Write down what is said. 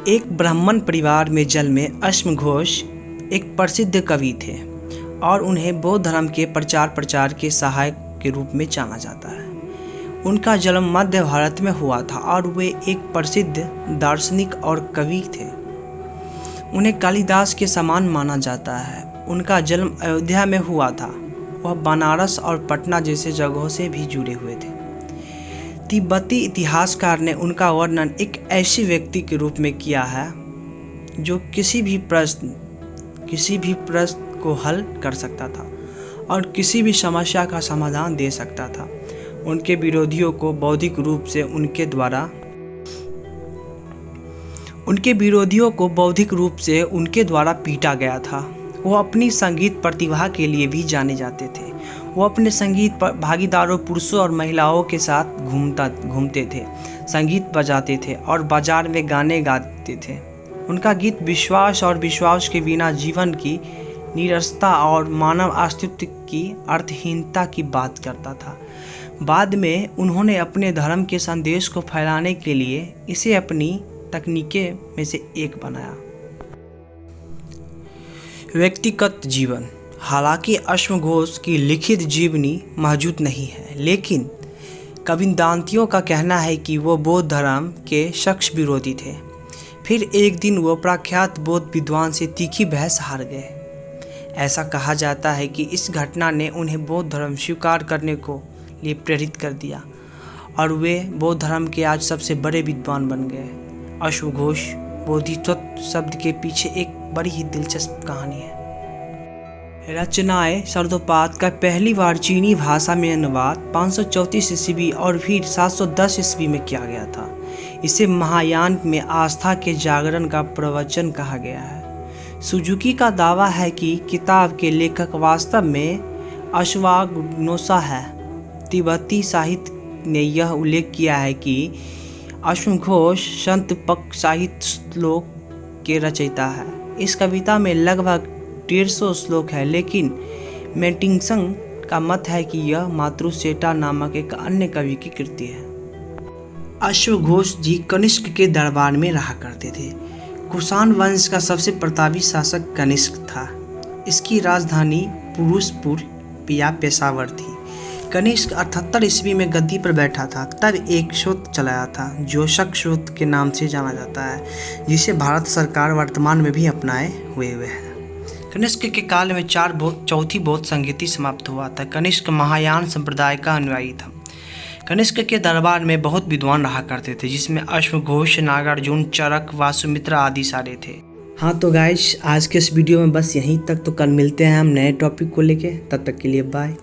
एक ब्राह्मण परिवार में जन्मे अश्वघोष एक प्रसिद्ध कवि थे और उन्हें बौद्ध धर्म के प्रचार के सहायक के रूप में जाना जाता है। उनका जन्म मध्य भारत में हुआ था और वे एक प्रसिद्ध दार्शनिक और कवि थे। उन्हें कालिदास के समान माना जाता है। उनका जन्म अयोध्या में हुआ था। वह बनारस और पटना जैसे जगहों से भी जुड़े हुए थे। तिब्बती इतिहासकार ने उनका वर्णन एक ऐसे व्यक्ति के रूप में किया है जो किसी भी प्रश्न को हल कर सकता था और किसी भी समस्या का समाधान दे सकता था। उनके विरोधियों को बौद्धिक रूप से उनके द्वारा पीटा गया था। वो अपनी संगीत प्रतिभा के लिए भी जाने जाते थे। वो अपने संगीत भागीदारों पुरुषों और महिलाओं के साथ घूमते थे, संगीत बजाते थे और बाजार में गाने गाते थे। उनका गीत विश्वास और विश्वास के बिना जीवन की निरसता और मानव अस्तित्व की अर्थहीनता की बात करता था। बाद में उन्होंने अपने धर्म के संदेश को फैलाने के लिए इसे अपनी तकनीकें में से एक बनाया। व्यक्तिगत जीवन। हालांकि अश्वघोष की लिखित जीवनी मौजूद नहीं है, लेकिन किंवदंतियों का कहना है कि वो बौद्ध धर्म के सख्त विरोधी थे। फिर एक दिन वो प्रख्यात बौद्ध विद्वान से तीखी बहस हार गए। ऐसा कहा जाता है कि इस घटना ने उन्हें बौद्ध धर्म स्वीकार करने को लिए प्रेरित कर दिया और वे बौद्ध धर्म के आज सबसे बड़े विद्वान बन गए। अश्वघोष बोधिसत्व शब्द के पीछे एक बड़ी ही दिलचस्प कहानी है। रचनाएं शब्दोपात का पहली बार चीनी भाषा में अनुवाद 534 ईस्वी और फिर 710 ईस्वी में किया गया था। इसे महायान में आस्था के जागरण का प्रवचन कहा गया है। सुजुकी का दावा है कि किताब के लेखक वास्तव में अश्वघोष है। तिब्बती साहित्य ने यह उल्लेख किया है कि अश्वघोष संत पक साहित्य श्लोक के रचयिता है। इस कविता में लगभग 150 श्लोक है, लेकिन मेटिंगसन का मत है कि यह मातृसेटा नामक एक अन्य कवि की कृति है। अश्वघोष जी कनिष्क के दरबार में रहा करते थे। कुषाण वंश का सबसे प्रतापी शासक कनिष्क था। इसकी राजधानी पुरुषपुर या पेशावर थी। कनिष्क 78 ईस्वी में गद्दी पर बैठा था। तब एक शोध चलाया था जो शक शोध के नाम से जाना जाता है, जिसे भारत सरकार वर्तमान में भी अपनाए हुए है। कनिष्क के काल में चौथी बौद्ध संगीति समाप्त हुआ था। कनिष्क महायान संप्रदाय का अनुयायी था। कनिष्क के दरबार में बहुत विद्वान रहा करते थे, जिसमें अश्वघोष, नागार्जुन, चरक, वासुमित्रा आदि सारे थे। हाँ तो गाइस, आज के इस वीडियो में बस यहीं तक। तो कल मिलते हैं हम नए टॉपिक को लेके। तब तक के लिए बाय।